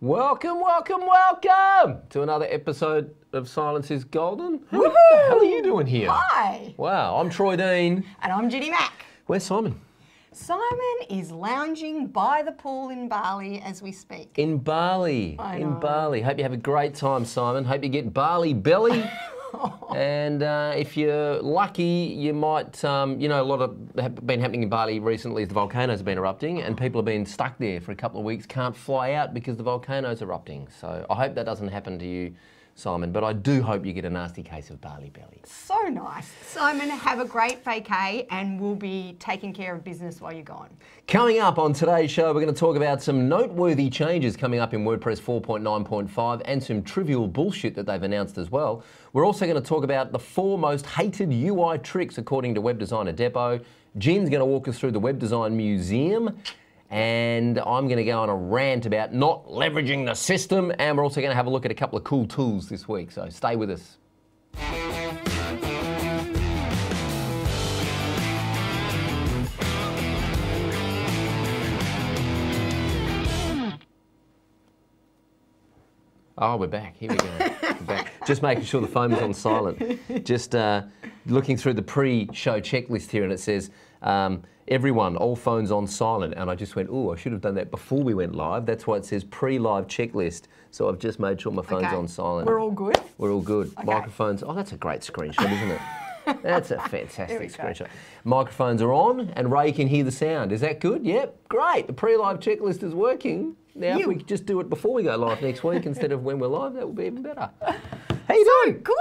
Welcome, welcome, welcome to another episode of Silence is Golden. What the hell are you doing here? Hi. Wow, I'm Troy Dean. And I'm Judy Mack. Where's Simon? Simon is lounging by the pool in Bali as we speak. In Bali. I know. In Bali. Hope you have a great time, Simon. Hope you get Bali belly. And if you're lucky, you might, you know, a lot of been happening in Bali recently is the volcanoes have been erupting and people have been stuck there for a couple of weeks, can't fly out because the volcano's erupting. So I hope that doesn't happen to you, Simon, but I do hope you get a nasty case of Bali belly. So nice. Simon, have a great vacay and we'll be taking care of business while you're gone. Coming up on today's show, we're going to talk about some noteworthy changes coming up in WordPress 4.9.5 and some trivial bullshit that they've announced as well. We're also going to talk about the 4 most hated UI tricks according to Web Designer Depot. Jen's going to walk us through the Web Design Museum. And I'm going to go on a rant about not leveraging the system. And we're also going to have a look at a couple of cool tools this week. So stay with us. Oh, we're back. Here we go. We're back. Just making sure the phone is on silent. Just looking through the pre-show checklist here, and it says, everyone, all phones on silent. And I just went, oh, I should have done that before we went live. That's why it says pre-live checklist. So I've just made sure my phone's on silent. We're all good? We're all good. Okay. Microphones. Oh, that's a great screenshot, isn't it? That's a fantastic screenshot. Microphones are on, and Ray can hear the sound. Is that good? Yep, great. The pre-live checklist is working. Now, if we could just do it before we go live next week instead of when we're live, that would be even better. How you doing? Good.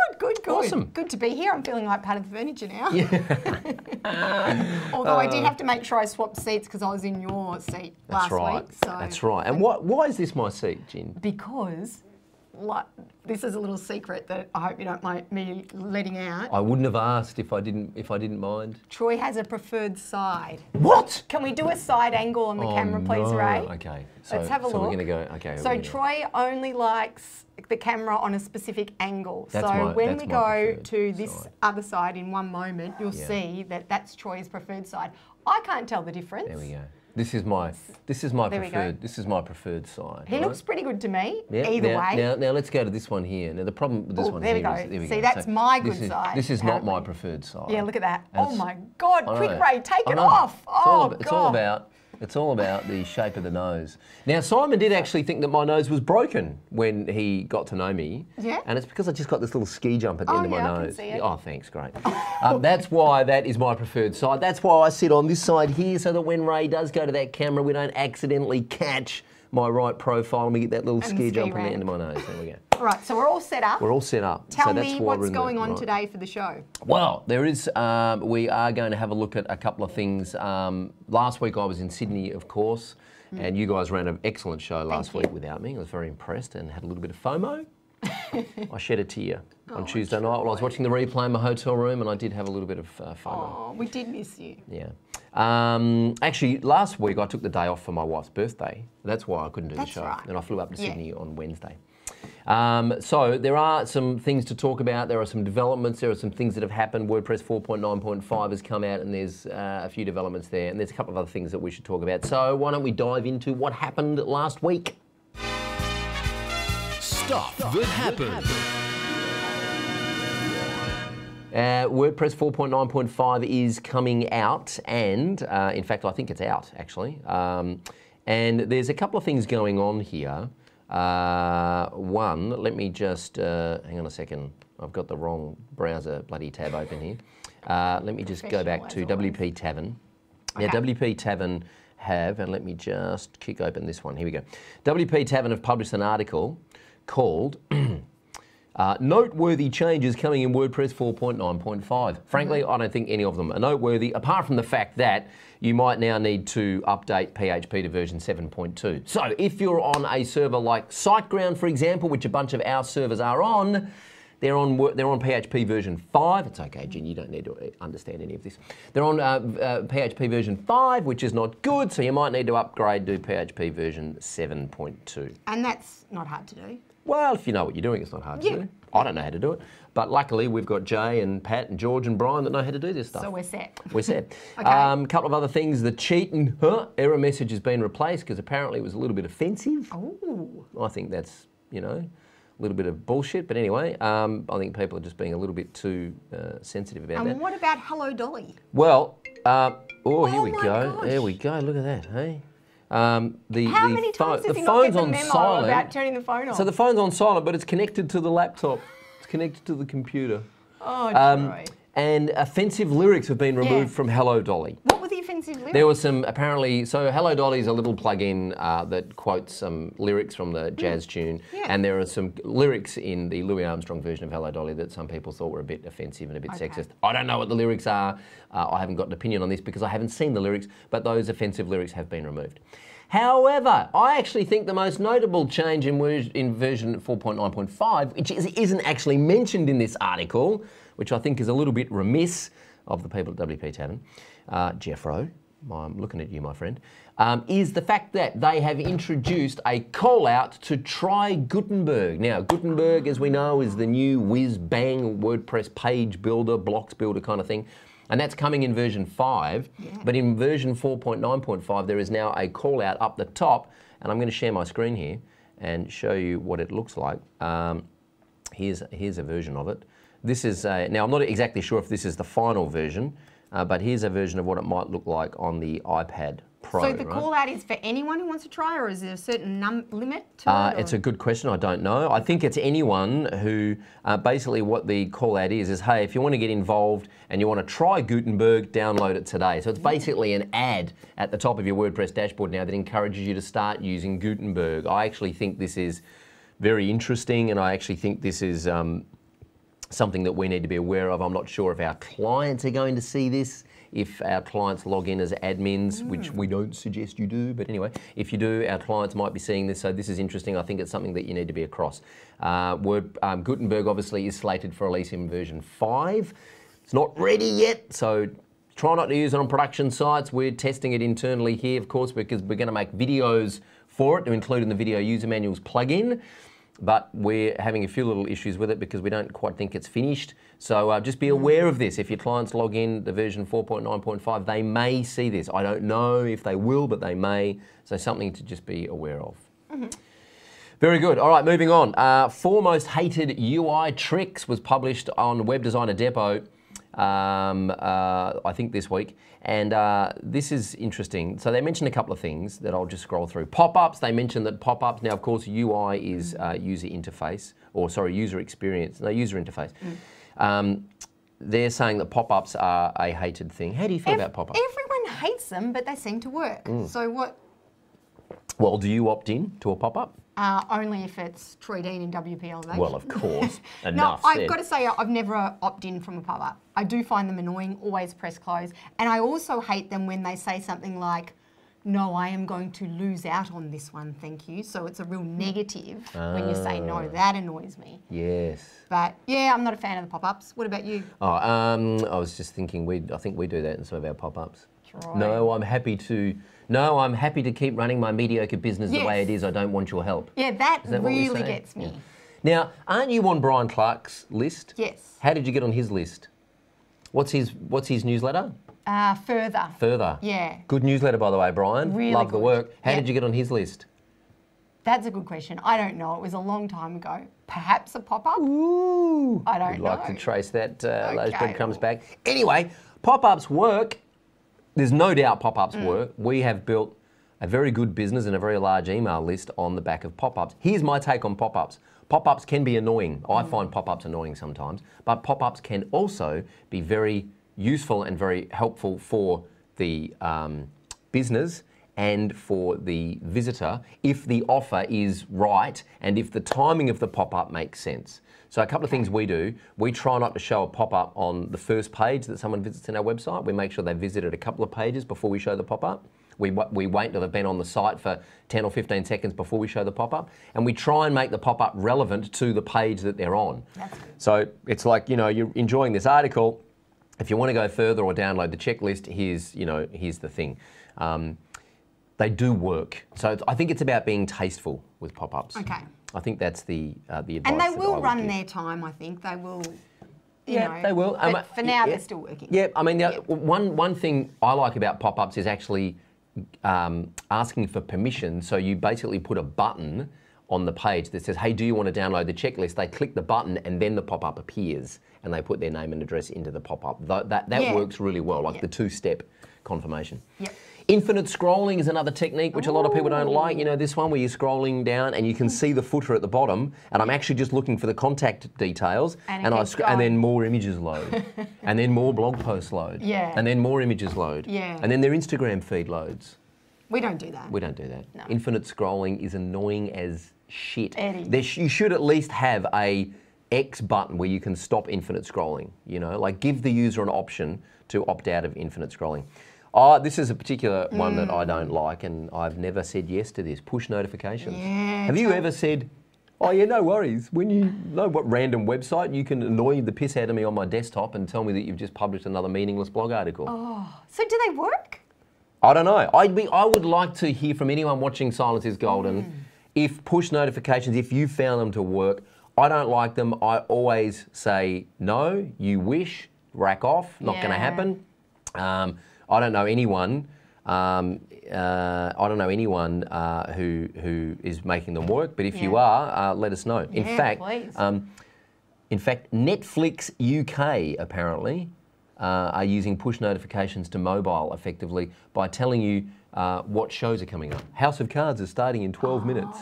Awesome. Good to be here. I'm feeling like part of the furniture now. Yeah. Although I did have to make sure I swapped seats because I was in your seat last week. So That's right. And why is this my seat, Jen? Because this is a little secret that I hope you don't mind me letting out. I wouldn't have asked if I didn't mind. Troy has a preferred side. What? Can we do a side angle on the camera, please, Ray? Okay. Let's have a look. So we're going to go. Okay. So Troy only likes the camera on a specific angle. That's when we go preferred to this side. other side in one moment, you'll see that that's Troy's preferred side. I can't tell the difference. There we go. This is my preferred side. He looks pretty good to me. Yeah, either way. Now let's go to this one here. Now the problem with this one there here we is there we See, go. that's my good side. This is not my preferred side. Yeah, look at that. And Oh my God! I Quick, know. Ray, take I it know. off. God. It's all about the shape of the nose. Now, Simon did actually think that my nose was broken when he got to know me. Yeah. And it's because I just got this little ski jump at the end of my I can nose. see it. Oh, thanks, great. That's why that is my preferred side. That's why I sit on this side here so that when Ray does go to that camera, we don't accidentally catch my right profile and we get that little ski jump on the end of my nose. There we go. All right, so we're all set up. We're all set up. Tell me what's going on today for the show. Well, there is, we are going to have a look at a couple of things. Last week I was in Sydney, of course, and you guys ran an excellent show last week without me. I was very impressed and had a little bit of FOMO. I shed a tear on Tuesday night while I was watching the replay in my hotel room, and I did have a little bit of FOMO. Oh, we did miss you. Yeah. Actually, last week I took the day off for my wife's birthday. That's why I couldn't do the show. Right. And I flew up to Sydney on Wednesday. So there are some things to talk about. There are some developments. There are some things that have happened. WordPress 4.9.5 has come out and there's a few developments there. And there's a couple of other things that we should talk about. So why don't we dive into what happened last week? Stuff that happened. WordPress 4.9.5 is coming out and, in fact, I think it's out actually. And there's a couple of things going on here. One, let me just, hang on a second. I've got the wrong browser bloody tab open here. Let me just go back to WP Tavern. Okay. Now, WP Tavern have, and let me just kick open this one. Here we go. WP Tavern have published an article called Noteworthy Changes Coming in WordPress 4.9.5. Frankly, I don't think any of them are noteworthy, apart from the fact that you might now need to update PHP to version 7.2. So if you're on a server like SiteGround, for example, which a bunch of our servers are on, they're on PHP version 5. It's okay, Jen, you don't need to understand any of this. They're on PHP version 5, which is not good, so you might need to upgrade to PHP version 7.2. And that's not hard to do. Well, if you know what you're doing, it's not hard to do. I don't know how to do it. But luckily, we've got Jay and Pat and George and Brian that know how to do this stuff. So we're set. We're set. Okay. Couple of other things. The cheat and error message has been replaced because apparently it was a little bit offensive. Ooh. I think that's, a little bit of bullshit. But anyway, I think people are just being a little bit too sensitive about that. And what about Hello Dolly? Well, here we my go. gosh. There we go. Look at that, hey? How many times does he not get the memo about turning the phone off? So the phone's on silent, but it's connected to the laptop. It's connected to the computer. Oh, Troy. And offensive lyrics have been removed from Hello Dolly. What were the offensive lyrics? There was some, apparently, so Hello Dolly is a little plugin that quotes some lyrics from the jazz tune. Yeah. And there are some lyrics in the Louis Armstrong version of Hello Dolly that some people thought were a bit offensive and a bit sexist. I don't know what the lyrics are. I haven't got an opinion on this because I haven't seen the lyrics, but those offensive lyrics have been removed. However, I actually think the most notable change in version 4.9.5, which isn't actually mentioned in this article, which I think is a little bit remiss of the people at WP Tavern, Jeffro, I'm looking at you, my friend, is the fact that they have introduced a call-out to try Gutenberg. Now, Gutenberg, as we know, is the new whiz-bang WordPress page builder, blocks builder kind of thing. And that's coming in version 5, but in version 4.9.5 there is now a call out up the top, and I'm going to share my screen here and show you what it looks like. Here's a version of it. This is now I'm not exactly sure if this is the final version, but here's a version of what it might look like on the iPad Pro. So the call out is for anyone who wants to try, or is there a certain limit to it? It's a good question. I don't know. I think it's anyone who basically what the call out is hey, if you want to get involved and you want to try Gutenberg, download it today. So it's basically an ad at the top of your WordPress dashboard now that encourages you to start using Gutenberg. I actually think this is very interesting, and I actually think this is something that we need to be aware of. I'm not sure if our clients are going to see this, if our clients log in as admins, which we don't suggest you do, but anyway, if you do, our clients might be seeing this, so this is interesting. I think it's something that you need to be across. Gutenberg obviously is slated for release in version 5. It's not ready yet, so try not to use it on production sites. We're testing it internally here, of course, because we're going to make videos for it to include in the Video User Manuals plugin. But we're having a few little issues with it because we don't quite think it's finished. So just be aware of this. If your clients log in the version 4.9.5, they may see this. I don't know if they will, but they may. So something to just be aware of. Very good. All right, moving on. 4 Most Hated UI Tricks was published on Web Designer Depot, I think this week. And this is interesting. So they mentioned a couple of things that I'll just scroll through. Pop-ups, they mentioned that pop-ups, now of course UI is user interface, or sorry, user experience, no, user interface. They're saying that pop-ups are a hated thing. How do you feel about pop-ups? Everyone hates them, but they seem to work. So what? Well, do you opt in to a pop-up? Only if it's Troy Dean in WP Elevation. Well, of course. No, Enough I've said. got to say, I've never opted in from a pop-up. I do find them annoying, always press close. And I also hate them when they say something like, no, I am going to lose out on this one, thank you. So it's a real negative when you say no. That annoys me. Yes. But yeah, I'm not a fan of the pop-ups. What about you? Oh, I was just thinking, I think we do that in some of our pop-ups. Troy. No, I'm happy to keep running my mediocre business the way it is. I don't want your help. Yeah, that what we really say? gets me. Yeah. Now, aren't you on Brian Clark's list? Yes. How did you get on his list? What's his newsletter? Further. Further. Yeah. Good newsletter, by the way, Brian. Really Love the good. work. How Yeah. did you get on his list? That's a good question. I don't know. It was a long time ago. Perhaps a pop-up? Ooh. I don't We'd know. like to trace that those Okay. breadcrumbs back. Anyway, pop-ups work. There's no doubt pop-ups work. We have built a very good business and a very large email list on the back of pop-ups. Here's my take on pop-ups. Pop-ups can be annoying. I find pop-ups annoying sometimes, but pop-ups can also be very useful and very helpful for the business and for the visitor if the offer is right and if the timing of the pop-up makes sense. So a couple of things we do. We try not to show a pop-up on the first page that someone visits in our website. We make sure they visited a couple of pages before we show the pop-up. We wait until they've been on the site for 10 or 15 seconds before we show the pop-up. And we try and make the pop-up relevant to the page that they're on. That's good. So it's like, you're enjoying this article. If you want to go further or download the checklist, here's the thing. They do work. So I think it's about being tasteful with pop-ups. Okay. I think that's the advice. And they that will I would run give. their time, I think. They will, They will. But for now, they're still working. Yeah, I mean, one thing I like about pop-ups is actually asking for permission. So you basically put a button on the page that says, hey, do you want to download the checklist? They click the button and then the pop-up appears and they put their name and address into the pop-up. That works really well, like the two-step confirmation. Yep. Infinite scrolling is another technique which a lot of people don't like. You know, this one where you're scrolling down and you can see the footer at the bottom, and I'm actually just looking for the contact details, and then more images load, and then more blog posts load, and then more images load, and then their Instagram feed loads. We don't do that. We don't do that. No. Infinite scrolling is annoying as shit. Eddie. You should at least have a X button where you can stop infinite scrolling, you know, like give the user an option to opt out of infinite scrolling. This is a particular one that I don't like, and I've never said yes to this. Push notifications. Yeah, have you ever said, oh yeah, no worries, when you know what random website, you can annoy the piss out of me on my desktop and tell me that you've just published another meaningless blog article? Oh, so do they work? I don't know. I would like to hear from anyone watching Silence is Golden if push notifications, if you found them to work. I don't like them. I always say, no, you wish, rack off, not going to happen. I don't know anyone. I don't know anyone who is making them work. But if you are, let us know. In fact, Netflix UK apparently are using push notifications to mobile effectively by telling you what shows are coming up. House of Cards is starting in 12 minutes.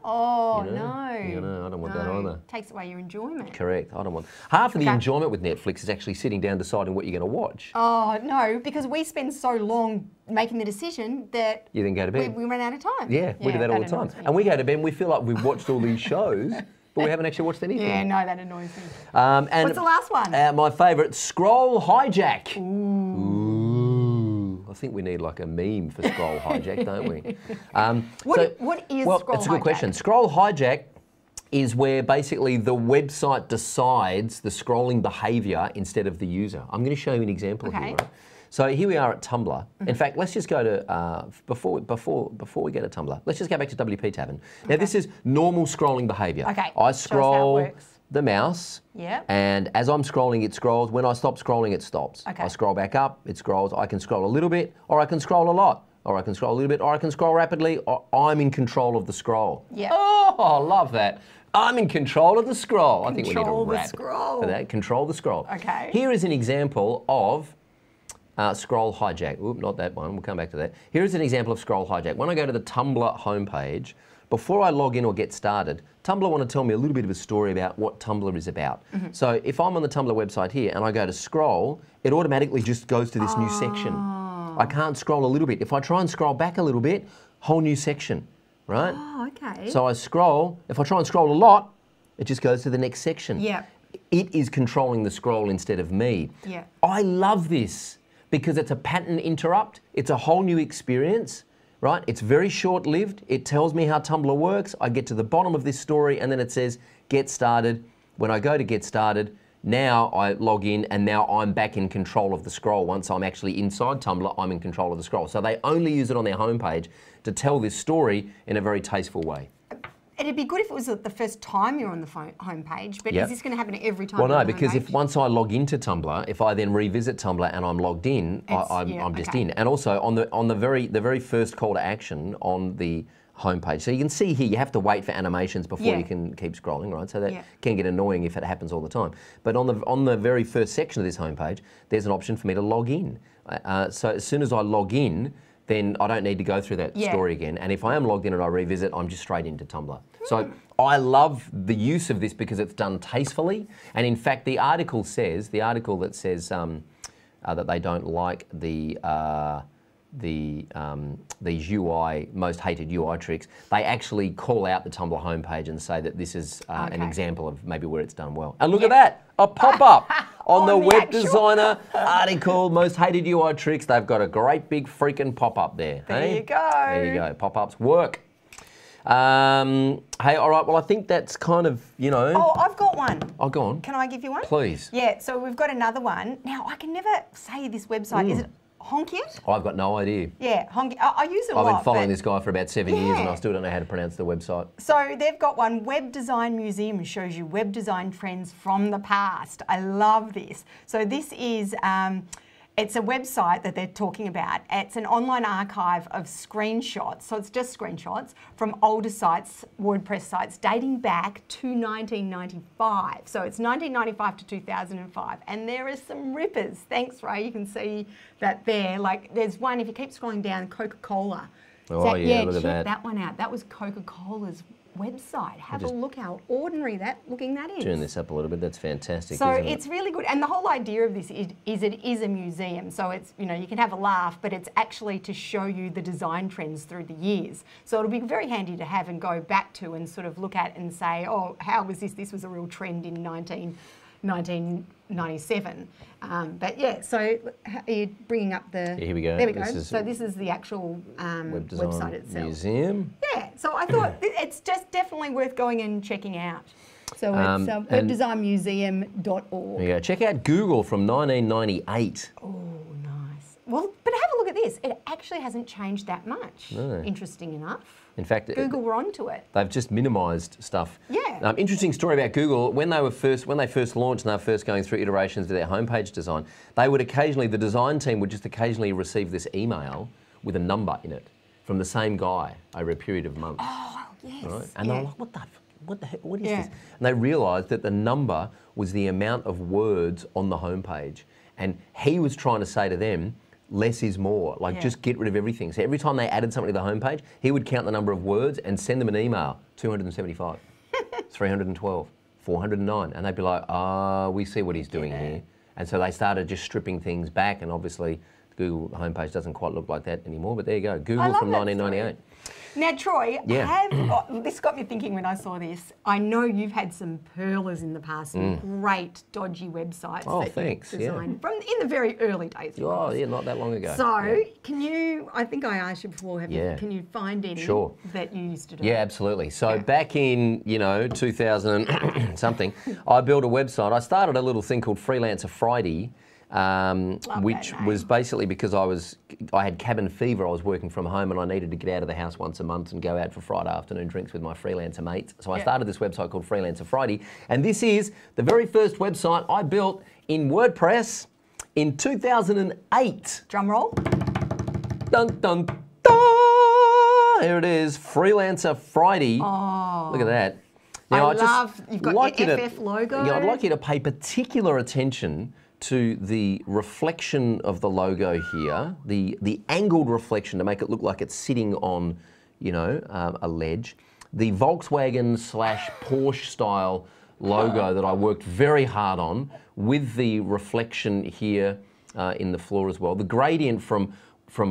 Oh, you know? No, I don't want that either. Takes away your enjoyment. Correct. I don't want. Half of the enjoyment with Netflix is actually sitting down deciding what you're going to watch. Oh no, because we spend so long making the decision that you then go to bed. We run out of time. Yeah, we do that all the time. And we go to bed and we feel like we've watched all these shows, but we haven't actually watched anything. Yeah, no, that annoys me. And what's the last one? My favourite, scroll hijack. Ooh. I think we need like a meme for scroll hijack, don't we? What is scroll hijack? It's a good question. Scroll hijack is where basically the website decides the scrolling behaviour instead of the user. I'm going to show you an example here. Right? So here we are at Tumblr. In fact, let's just go to, before we get to Tumblr, let's just go back to WP Tavern. Now this is normal scrolling behaviour. Okay. I scroll the mouse, and as I'm scrolling, it scrolls. When I stop scrolling, it stops. I scroll back up, it scrolls. I can scroll a little bit, or I can scroll a lot, or I can scroll a little bit, or I can scroll rapidly, or I'm in control of the scroll. Oh, I love that. I'm in control of the scroll. I think we need a rap for that. Control the scroll. Okay. Here is an example of scroll hijack. Oop, not that one. We'll come back to that. Here is an example of scroll hijack. When I go to the Tumblr homepage, before I log in or get started, Tumblr want to tell me a little bit of a story about what Tumblr is about. So if I'm on the Tumblr website here and I go to scroll, it automatically just goes to this new section. I can't scroll a little bit. If I try and scroll back a little bit, whole new section, right? Oh, okay. So I scroll. If I try and scroll a lot, it just goes to the next section. Yeah. It is controlling the scroll instead of me. Yeah. I love this because it's a pattern interrupt. It's a whole new experience. Right? It's very short-lived. It tells me how Tumblr works. I get to the bottom of this story and then it says, get started. When I go to get started, now I log in and now I'm back in control of the scroll. Once I'm actually inside Tumblr, I'm in control of the scroll. So they only use it on their homepage to tell this story in a very tasteful way. It'd be good if it was the first time you're on the homepage, but is this going to happen every time? Well, no, because if once I log into Tumblr, if I then revisit Tumblr and I'm logged in, I'm just in. And also on the very first call to action on the homepage, so you can see here you have to wait for animations before you can keep scrolling, right? So that can get annoying if it happens all the time. But on the very first section of this homepage, there's an option for me to log in. So as soon as I log in, then I don't need to go through that story again. And if I am logged in and I revisit, I'm just straight into Tumblr. So I love the use of this because it's done tastefully. And in fact, the article that says that they don't like these UI, most hated UI tricks, they actually call out the Tumblr homepage and say that this is an example of maybe where it's done well. And look at that, a pop-up on the Web Designer article, most hated UI tricks. They've got a great big freaking pop-up there. There you go. There you go, pop-ups work. Hey, all right, well, I think that's kind of, you know. Oh, I've got one. Oh, go on. Can I give you one? Please. Yeah, so we've got another one. Now, I can never say this website. Is it Honkiet? I've got no idea. Yeah, Honkiet. I use it a lot. I've been following this guy for about 7 years and I still don't know how to pronounce the website. So they've got one, Web Design Museum, shows you web design trends from the past. I love this. So this is, It's a website that they're talking about. It's an online archive of screenshots, so it's just screenshots from older sites, WordPress sites, dating back to 1995. So it's 1995 to 2005, and there are some rippers. Thanks, Ray. You can see that there. Like, there's one, if you keep scrolling down, Coca-Cola. Oh, yeah, look at check that one out. That was Coca-Cola's website. Have a look how ordinary looking that is. Turn this up a little bit. That's fantastic. So isn't it's really good, and the whole idea of this is it is a museum. So it's, you know, you can have a laugh, but it's actually to show you the design trends through the years. So it'll be very handy to have and go back to and sort of look at and say, oh, how was this? This was a real trend in 1997. But yeah, so are you bringing up the... Yeah, here we go. There we go. So this is the actual website itself. Museum. Yeah, so I thought it's just definitely worth going and checking out. So it's webdesignmuseum.org. There you go. Check out Google from 1998. Oh, nice. Well, but have a look at this. It actually hasn't changed that much. No. Interesting enough. In fact, Google were onto it. They've just minimised stuff. Yeah. Interesting story about Google. When they first launched and they were first going through iterations of their homepage design, they would occasionally, the design team would just occasionally receive this email with a number in it from the same guy over a period of months. Oh, yes. Right? And they were like, what is this? And they realised that the number was the amount of words on the homepage. And he was trying to say to them, less is more, like just get rid of everything. So every time they added something to the homepage, he would count the number of words and send them an email, 275, 312, 409. And they'd be like, we see what he's doing here. And so they started just stripping things back, and obviously the Google homepage doesn't quite look like that anymore, but there you go. Google from 1998. Now, Troy, this got me thinking when I saw this. I know you've had some pearlers in the past, some great dodgy websites that you designed from in the very early days. Oh, yeah, not that long ago. So, can you? I think I asked you before. Can you find any that you used to do? Yeah, absolutely. So back in 2000 and something, I built a website. I started a little thing called Freelancer Friday. Which was basically because I had cabin fever. I was working from home and I needed to get out of the house once a month and go out for Friday afternoon drinks with my freelancer mates. So I started this website called Freelancer Friday, and this is the very first website I built in WordPress in 2008. Drum roll. Dun dun dun! Here it is, Freelancer Friday. Oh, look at that. Now you've got your FF logo. Yeah, I'd like you to pay particular attention to the reflection of the logo here, the angled reflection to make it look like it's sitting on, a ledge. The Volkswagen / Porsche style logo that I worked very hard on, with the reflection here in the floor as well. The gradient from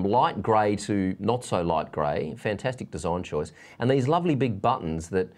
light grey to not so light grey, fantastic design choice. And these lovely big buttons that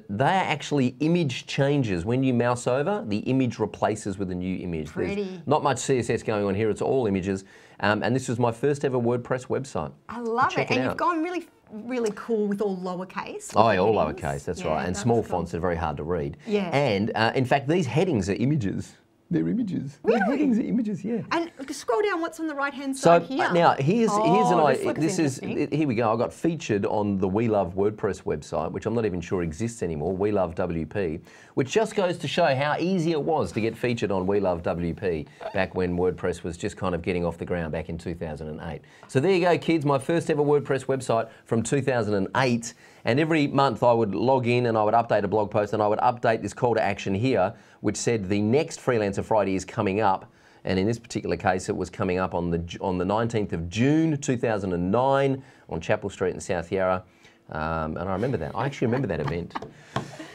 they're actually image changes. When you mouse over, the image replaces with a new image. Pretty. There's not much CSS going on here, it's all images. And this was my first ever WordPress website. I love it. And you've gone really, really cool with all lowercase. Oh, yeah, all lowercase, that's right. And small fonts are very hard to read. Yeah. And in fact, these headings are images. They're images. Really? The headings are images, yeah. And scroll down, what's on the right-hand side here? Now, here's here we go. I got featured on the We Love WordPress website, which I'm not even sure exists anymore, We Love WP, which just goes to show how easy it was to get featured on We Love WP back when WordPress was just kind of getting off the ground back in 2008. So there you go, kids, my first ever WordPress website from 2008. And every month I would log in and I would update a blog post, and I would update this call to action here, which said the next Freelancer Friday is coming up. And in this particular case, it was coming up on the 19th of June 2009 on Chapel Street in South Yarra. And I remember that. I actually remember that event.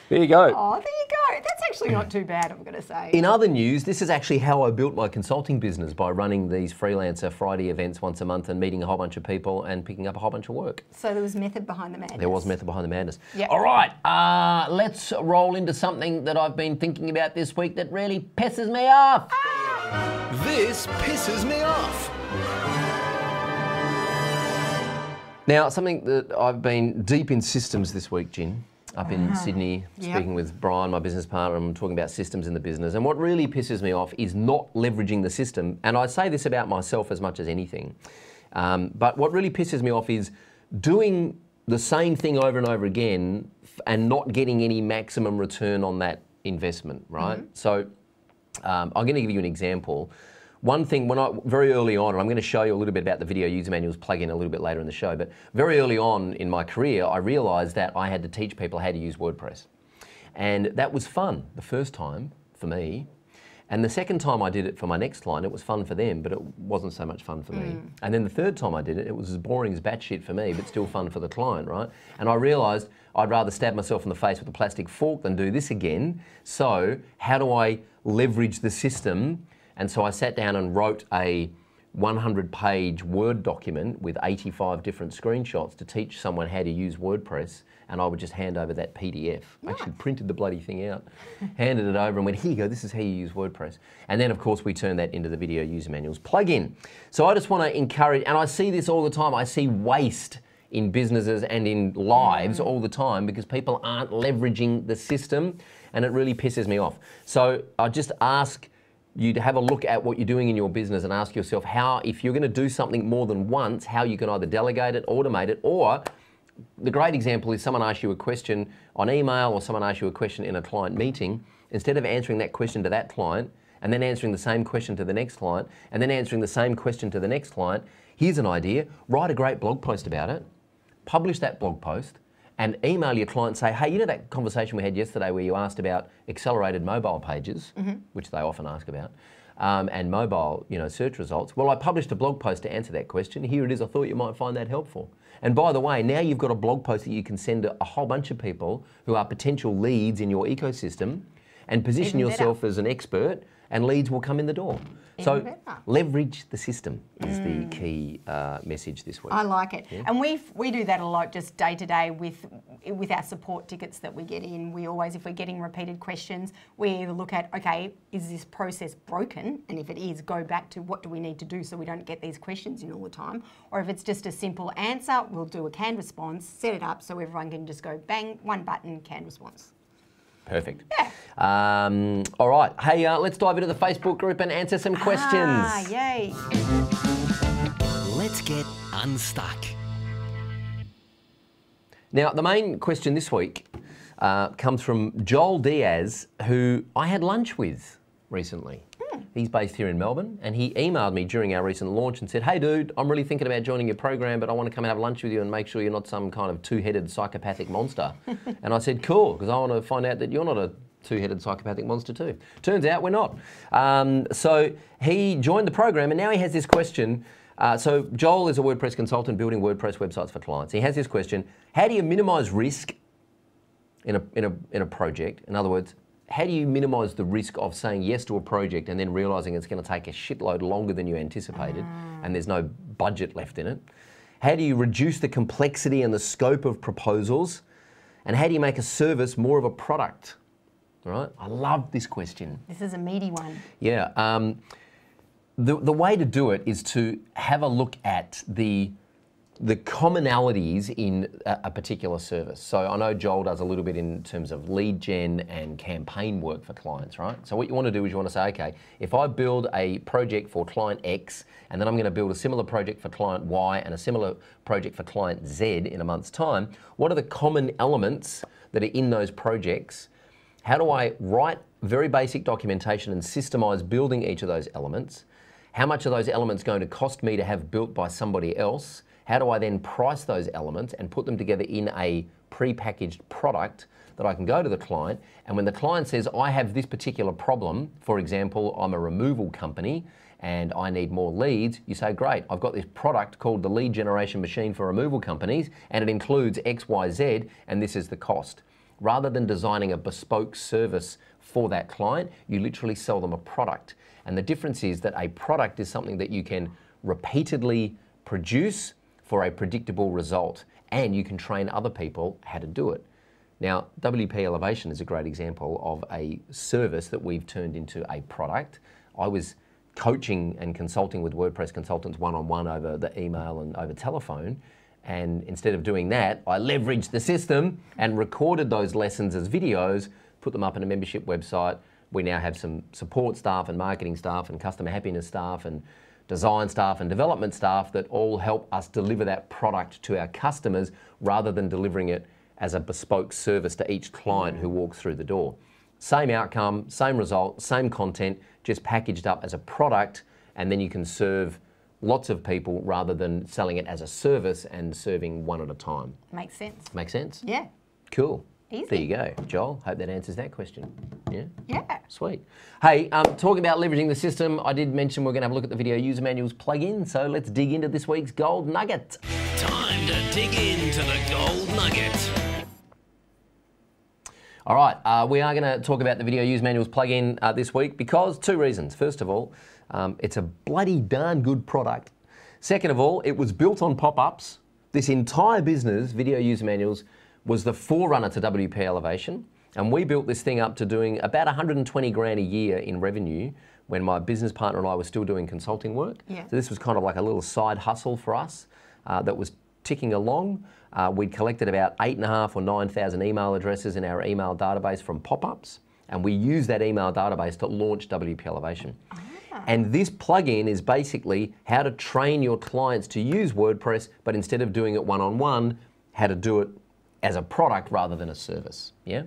There you go. Oh, there you go. That's actually not too bad, I'm going to say. In other news, this is actually how I built my consulting business, by running these Freelancer Friday events once a month and meeting a whole bunch of people and picking up a whole bunch of work. So there was method behind the madness. There was method behind the madness. Yep. All right, let's roll into something that I've been thinking about this week that really pisses me off. This pisses me off. Now, something that I've been deep in systems this week, Gin. Up in Sydney, speaking with Brian, my business partner, and I'm talking about systems in the business. And what really pisses me off is not leveraging the system. And I say this about myself as much as anything. But what really pisses me off is doing the same thing over and over again and not getting any maximum return on that investment, right? So I'm going to give you an example. one thing, very early on, and I'm going to show you a little bit about the video user manuals plugin a little bit later in the show, but very early on in my career, I realized that I had to teach people how to use WordPress. And that was fun the first time for me. And the second time I did it for my next client, it was fun for them, but it wasn't so much fun for me. And then the third time I did it, it was as boring as batshit for me, but still fun for the client, right? And I realized I'd rather stab myself in the face with a plastic fork than do this again. So how do I leverage the system? And so I sat down and wrote a 100-page Word document with 85 different screenshots to teach someone how to use WordPress, and I would just hand over that PDF. I actually printed the bloody thing out, handed it over and went, here you go, this is how you use WordPress. And then of course we turned that into the video user manuals plugin. So I just want to encourage, and I see this all the time, I see waste in businesses and in lives all the time because people aren't leveraging the system, and it really pisses me off. So I just ask you to have a look at what you're doing in your business and ask yourself how, if you're going to do something more than once, how you can either delegate it, automate it, or the great example is someone asks you a question on email or someone asks you a question in a client meeting. Instead of answering that question to that client and then answering the same question to the next client and then answering the same question to the next client, here's an idea. Write a great blog post about it, publish that blog post, and email your client and say, hey, you know that conversation we had yesterday where you asked about accelerated mobile pages, which they often ask about, and mobile search results? Well, I published a blog post to answer that question. Here it is. I thought you might find that helpful. And by the way, now you've got a blog post that you can send to a whole bunch of people who are potential leads in your ecosystem, and position yourself as an expert, and leads will come in the door. So leverage the system is the key message this week. I like it. Yeah. And we do that a lot just day to day with our support tickets that we get in. We always, if we're getting repeated questions, we either look at, okay, is this process broken? And if it is, go back to what do we need to do so we don't get these questions in all the time? Or if it's just a simple answer, we'll do a canned response, set it up so everyone can just go bang, one button, canned response. Perfect. Yeah. All right. Hey, let's dive into the Facebook group and answer some questions. Yay. Let's get unstuck. Now, the main question this week comes from Joel Diaz, who I had lunch with recently. He's based here in Melbourne, and he emailed me during our recent launch and said, hey dude, I'm really thinking about joining your program, but I want to come and have lunch with you and make sure you're not some kind of two-headed psychopathic monster. And I said, cool, because I want to find out that you're not a two-headed psychopathic monster too. Turns out we're not. So he joined the program, and now he has this question. So Joel is a WordPress consultant building WordPress websites for clients. He has this question: how do you minimize risk in a project? In other words, how do you minimize the risk of saying yes to a project and then realizing it's going to take a shitload longer than you anticipated and there's no budget left in it? How do you reduce the complexity and the scope of proposals? And how do you make a service more of a product? All right, I love this question. This is a meaty one. Yeah. The way to do it is to have a look at the commonalities in a particular service. So I know Joel does a little bit in terms of lead gen and campaign work for clients, right? So what you want to do is you want to say, okay, if I build a project for client X, and then I'm going to build a similar project for client Y and a similar project for client Z in a month's time, what are the common elements that are in those projects? How do I write very basic documentation and systemize building each of those elements? How much are those elements going to cost me to have built by somebody else? How do I then price those elements and put them together in a pre-packaged product that I can go to the client? And when the client says, I have this particular problem, for example, I'm a removal company and I need more leads, you say, great, I've got this product called the lead generation machine for removal companies, and it includes X, Y, Z, and this is the cost. Rather than designing a bespoke service for that client, you literally sell them a product. And the difference is that a product is something that you can repeatedly produce for a predictable result, and you can train other people how to do it. Now, WP Elevation is a great example of a service that we've turned into a product. I was coaching and consulting with WordPress consultants one-on-one over the email and over telephone, and instead of doing that, I leveraged the system and recorded those lessons as videos, put them up in a membership website. We now have some support staff and marketing staff and customer happiness staff and design staff and development staff that all help us deliver that product to our customers rather than delivering it as a bespoke service to each client who walks through the door. Same outcome, same result, same content, just packaged up as a product and then you can serve lots of people rather than selling it as a service and serving one at a time. Makes sense. Make sense? Yeah. Cool. Easy. There you go, Joel. Hope that answers that question. Yeah? Yeah. Sweet. Hey, talking about leveraging the system, I did mention we're going to have a look at the video user manuals plugin, so let's dig into this week's gold nugget. Time to dig into the gold nugget. All right, we are going to talk about the video user manuals plugin this week because two reasons. First of all, it's a bloody darn good product. Second of all, it was built on pop-ups. This entire business, video user manuals, was the forerunner to WP Elevation. And we built this thing up to doing about 120 grand a year in revenue when my business partner and I were still doing consulting work. Yeah. So this was kind of like a little side hustle for us that was ticking along. We'd collected about 8,500 or 9,000 email addresses in our email database from pop-ups. And we used that email database to launch WP Elevation. And this plugin is basically how to train your clients to use WordPress, but instead of doing it one-on-one, how to do it as a product rather than a service, yeah?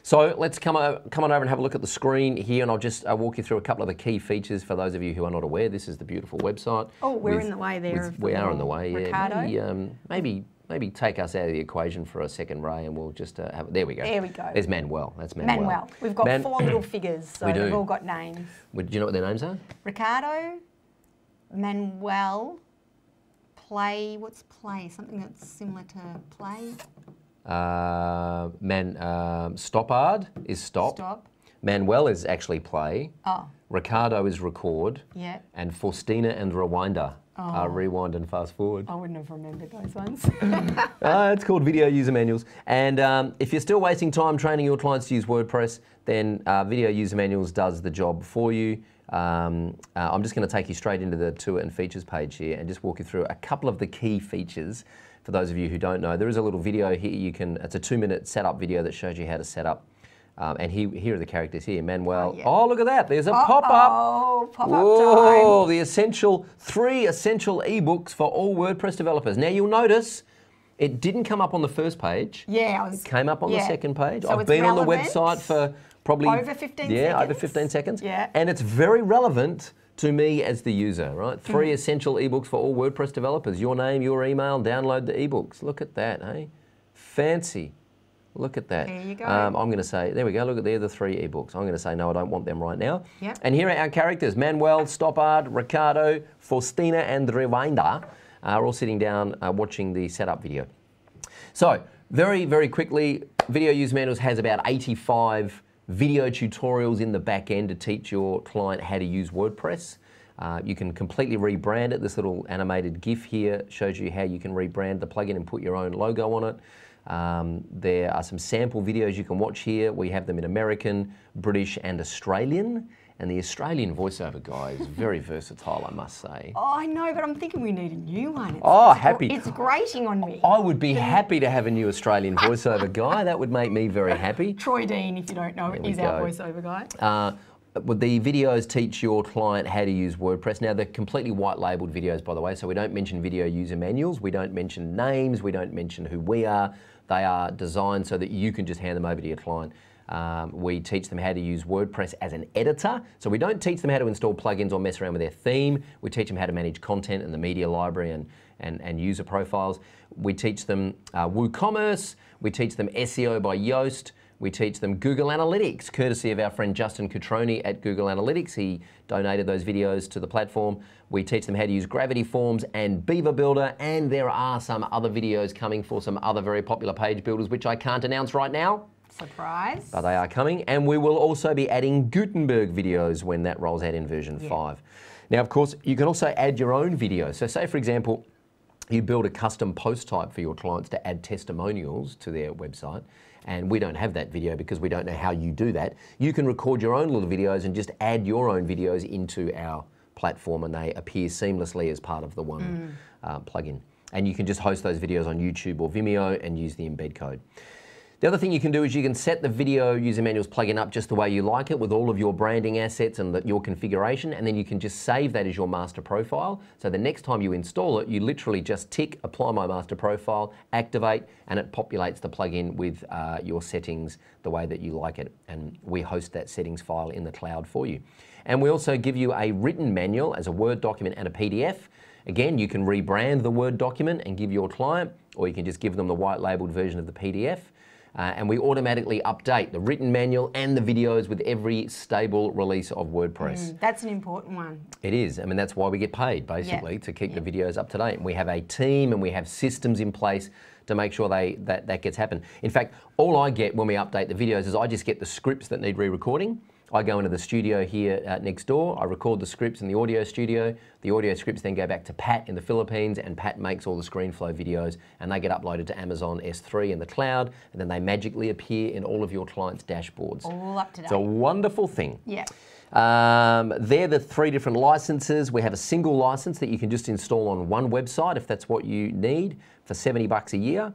So let's come on over and have a look at the screen here, and I'll just walk you through a couple of the key features for those of you who are not aware. This is the beautiful website. Oh, we're in the way there. We are in the way, Ricardo. yeah. Maybe take us out of the equation for a second, Ray, and we'll just have, there we go. There we go. There's Manuel, that's Manuel. Manuel. We've got 4 little figures, so We do. they've all got names. Do you know what their names are? Ricardo, Manuel, Play, what's Play? Something that's similar to Play? Stoppard is stop. Stop. Manuel is actually play. Oh. Ricardo is record. Yeah. And Faustina and Rewinder are rewind and fast forward. I wouldn't have remembered those ones. It's called video user manuals. And if you're still wasting time training your clients to use WordPress, then video user manuals does the job for you. I'm just going to take you straight into the tour and features page here and just walk you through a couple of the key features. For those of you who don't know, there is a little video here. It's a 2-minute setup video that shows you how to set up. And here are the characters here. Manuel. Oh, look at that. There's a pop-up. Oh, pop-up Whoa, time. the 3 essential ebooks for all WordPress developers. Now you'll notice it didn't come up on the first page. Yeah, It came up on the second page. So I've been on the website for probably over 15 seconds. Yeah, over 15 seconds. Yeah. And it's very relevant to me as the user, right? 3 essential ebooks for all WordPress developers. Your name, your email, download the ebooks. Look at that, hey? Fancy. Look at that. There you go. I'm going to say, there we go, look at there, the 3 ebooks. I'm going to say, no, I don't want them right now. Yep. And here are our characters. Manuel, Stoppard, Ricardo, Faustina, and Rewinder are all sitting down watching the setup video. So, very, very quickly, Video User Manuals has about 85 video tutorials in the back end to teach your client how to use WordPress. You can completely rebrand it. This little animated GIF here shows you how you can rebrand the plugin and put your own logo on it. There are some sample videos you can watch here. We have them in American, British, and Australian. And the Australian voiceover guy is very versatile, I must say. Oh, I know, but I'm thinking we need a new one. Happy. It's grating on me. I would be happy to have a new Australian voiceover guy. That would make me very happy. Troy Dean, if you don't know, is our voiceover guy. The videos teach your client how to use WordPress. Now, they're completely white labeled videos, by the way, so we don't mention video user manuals, we don't mention names, we don't mention who we are. They are designed so that you can just hand them over to your client. We teach them how to use WordPress as an editor. So we don't teach them how to install plugins or mess around with their theme. We teach them how to manage content and the media library and user profiles. We teach them WooCommerce. We teach them SEO by Yoast. We teach them Google Analytics, courtesy of our friend Justin Cutroni at Google Analytics. He donated those videos to the platform. We teach them how to use Gravity Forms and Beaver Builder, and there are some other videos coming for some other very popular page builders, which I can't announce right now. Surprise. But they are coming, and we will also be adding Gutenberg videos when that rolls out in version 5. Now, of course, you can also add your own videos. So say, for example, you build a custom post type for your clients to add testimonials to their website, and we don't have that video because we don't know how you do that. You can record your own little videos and just add your own videos into our platform, and they appear seamlessly as part of the one plugin. And you can just host those videos on YouTube or Vimeo and use the embed code. The other thing you can do is you can set the video user manuals plugin up just the way you like it with all of your branding assets and your configuration, and then you can just save that as your master profile. So the next time you install it, you literally just tick apply my master profile, activate, and it populates the plugin with your settings the way that you like it. And we host that settings file in the cloud for you. And we also give you a written manual as a Word document and a PDF. Again, you can rebrand the Word document and give your client, or you can just give them the white labeled version of the PDF. And we automatically update the written manual and the videos with every stable release of WordPress. That's an important one. It is. I mean, that's why we get paid, basically, to keep the videos up to date. And we have a team and we have systems in place to make sure that gets happen. In fact, all I get when we update the videos is I just get the scripts that need re-recording. I go into the studio here next door, I record the scripts in the audio studio. The audio scripts then go back to Pat in the Philippines, and Pat makes all the ScreenFlow videos, and they get uploaded to Amazon S3 in the cloud, and then they magically appear in all of your clients' dashboards. All up to date. It's a wonderful thing. Yeah. They're the 3 different licenses. We have a single license that you can just install on one website if that's what you need for $70 a year.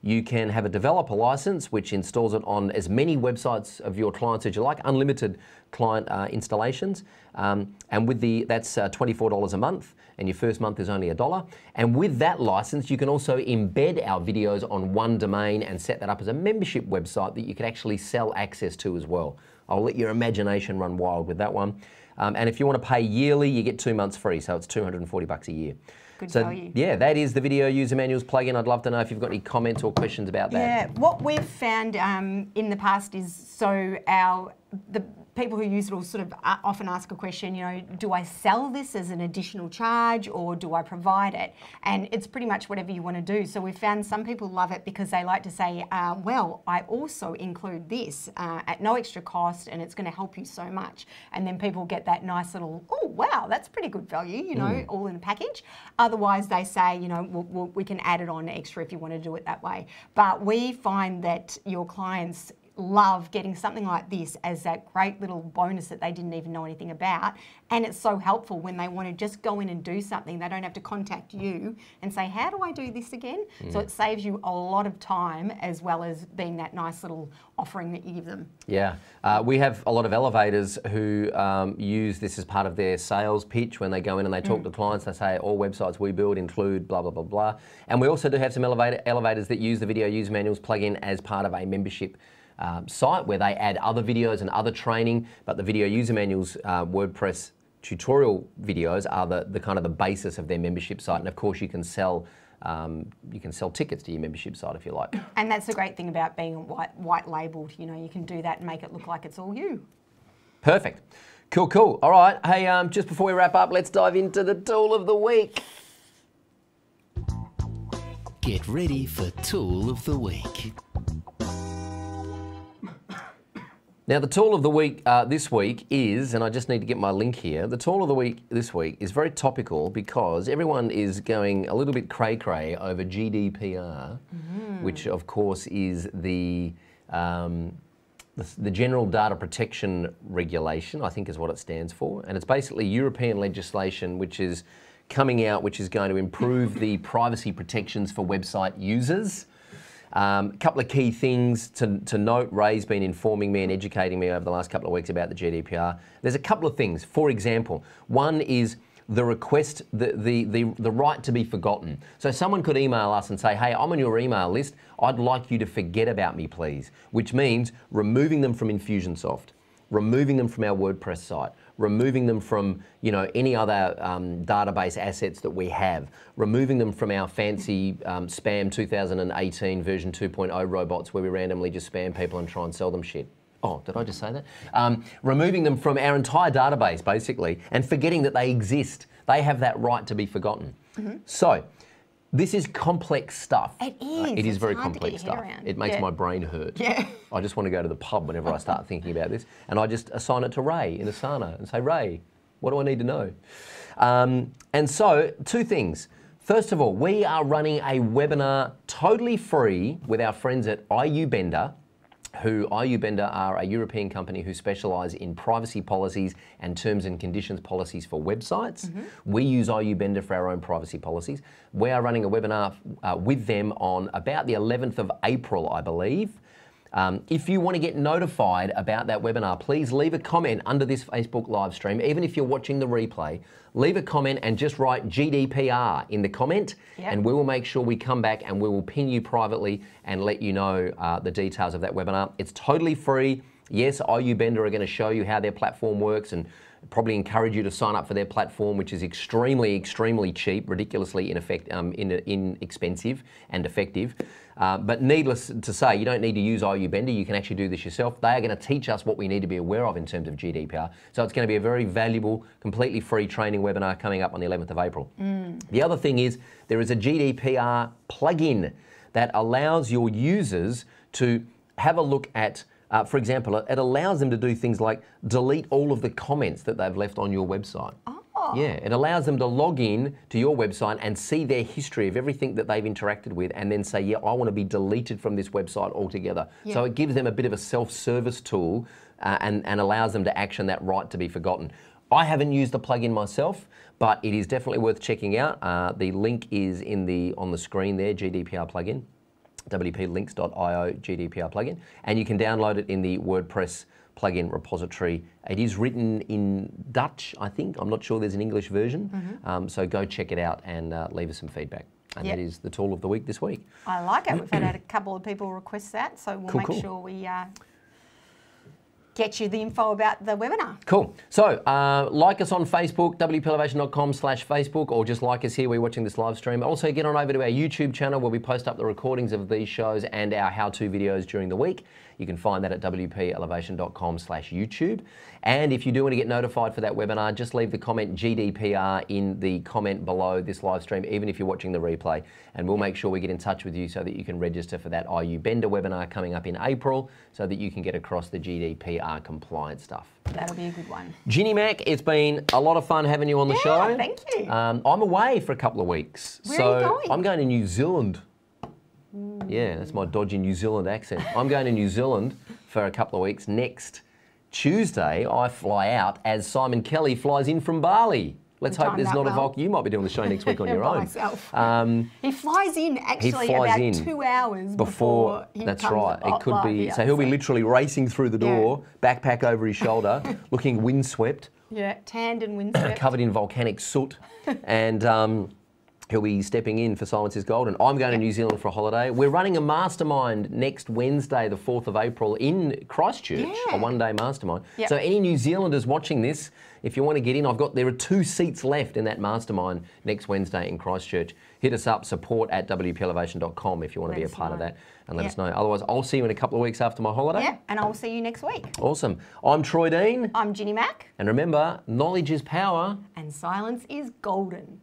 You can have a developer license, which installs it on as many websites of your clients as you like, unlimited client installations. And with that's $24 a month, and your first month is only $1. And with that license, you can also embed our videos on one domain and set that up as a membership website that you can actually sell access to as well. I'll let your imagination run wild with that one. And if you want to pay yearly, you get 2 months free, so it's $240 a year. Good so, value. Yeah, that is the Video User Manuals plugin. I'd love to know if you've got any comments or questions about that. Yeah, what we've found in the past is the people who use it will sort of often ask a question, you know, do I sell this as an additional charge or do I provide it? And it's pretty much whatever you want to do. So we've found some people love it because they like to say, well, I also include this at no extra cost and it's going to help you so much. And then people get that nice little, oh, wow, that's pretty good value, you know, all in a package. Otherwise, they say, you know, we can add it on extra if you want to do it that way. But we find that your clients love getting something like this as that great little bonus that they didn't even know anything about. And it's so helpful when they want to just go in and do something. They don't have to contact you and say, how do I do this again? So it saves you a lot of time as well as being that nice little offering that you give them. Yeah, we have a lot of elevators who use this as part of their sales pitch when they go in and they talk to clients. They say all websites we build include blah, blah, blah, blah. And we also do have some elevators that use the Video User Manuals plugin as part of a membership site where they add other videos and other training, but the Video User Manuals WordPress tutorial videos are the kind of the basis of their membership site. And of course you can sell tickets to your membership site if you like. And that's the great thing about being white labeled. You know, you can do that and make it look like it's all you. Perfect. Cool, cool. All right. Hey, just before we wrap up, let's dive into the tool of the week. Get ready for Tool of the Week. Now, the tool of the week this week is, and I just need to get my link here, the tool of the week this week is very topical because everyone is going a little bit cray-cray over GDPR, which of course is the General Data Protection Regulation, I think is what it stands for. And it's basically European legislation which is coming out, which is going to improve the privacy protections for website users. A couple of key things to note. Ray's been informing me and educating me over the last couple of weeks about the GDPR. There's a couple of things. For example, one is the request, the right to be forgotten. So someone could email us and say, hey, I'm on your email list. I'd like you to forget about me, please. Which means removing them from Infusionsoft, removing them from our WordPress site, removing them from, you know, any other database assets that we have, removing them from our fancy spam 2018 version 2.0 robots where we randomly just spam people and try and sell them shit. Oh, did I just say that? Removing them from our entire database, basically, and forgetting that they exist. They have that right to be forgotten. So, this is complex stuff. It is. It is very complex stuff. It makes my brain hurt. Yeah. I just want to go to the pub whenever I start thinking about this, and I just assign it to Ray in Asana and say, Ray, what do I need to know? And so, 2 things. First of all, we are running a webinar totally free with our friends at Bender, who Bender are a European company who specialise in privacy policies and terms and conditions policies for websites. We use Bender for our own privacy policies. We are running a webinar with them on about the 11th of April, I believe. If you want to get notified about that webinar, please leave a comment under this Facebook live stream. Even if you're watching the replay, leave a comment and just write GDPR in the comment, and we will make sure we come back and we will ping you privately and let you know the details of that webinar. It's totally free. Yes, IU Bender are going to show you how their platform works and probably encourage you to sign up for their platform, which is extremely, extremely cheap, ridiculously inexpensive and effective. But needless to say, you don't need to use IU Bender. You can actually do this yourself. They are going to teach us what we need to be aware of in terms of GDPR. So it's going to be a very valuable, completely free training webinar coming up on the 11th of April. The other thing is there is a GDPR plugin that allows your users to have a look at for example, it allows them to do things like delete all of the comments that they've left on your website. Yeah, it allows them to log in to your website and see their history of everything that they've interacted with and then say, yeah, I want to be deleted from this website altogether. So it gives them a bit of a self-service tool and allows them to action that right to be forgotten. I haven't used the plugin myself, but it is definitely worth checking out. The link is on the screen there, GDPR plugin. wplinks.io GDPR plugin, and you can download it in the WordPress plugin repository. It is written in Dutch, I think. I'm not sure there's an English version. So go check it out and leave us some feedback. And that is the tool of the week this week. I like it. We've had a couple of people request that, so we'll make sure we get you the info about the webinar. Cool. So like us on Facebook, wplelevation.com/Facebook, or just like us here, we're watching this live stream. Also get on over to our YouTube channel where we post up the recordings of these shows and our how-to videos during the week. You can find that at wplelevation.com/YouTube. And if you do want to get notified for that webinar, just leave the comment GDPR in the comment below this live stream, even if you're watching the replay. And we'll make sure we get in touch with you so that you can register for that IU Bender webinar coming up in April so that you can get across the GDPR compliance stuff. That'll be a good one. Ginny Mac, it's been a lot of fun having you on the show. Thank you. I'm away for a couple of weeks. Where are you going? I'm going to New Zealand. Yeah, that's my dodgy New Zealand accent. I'm going to New Zealand for a couple of weeks. Next Tuesday, I fly out as Simon Kelly flies in from Bali. Let's hope there's not a Volk. You might be doing the show next week on your own. Myself. He flies in actually about 2 hours before he That's comes right. It could be. So he'll be literally racing through the door, backpack over his shoulder, looking windswept. Yeah, tanned and windswept. Covered in volcanic soot. And he'll be stepping in for Silence is Golden. I'm going to New Zealand for a holiday. We're running a mastermind next Wednesday, the 4th of April, in Christchurch, a one-day mastermind. So any New Zealanders watching this, if you want to get in, there are 2 seats left in that mastermind next Wednesday in Christchurch. Hit us up, support@wplelevation.com if you want to be a part of that, and let us know. Otherwise, I'll see you in a couple of weeks after my holiday. Yeah, and I'll see you next week. Awesome. I'm Troy Dean. I'm Ginny Mac. And remember, knowledge is power. And silence is golden.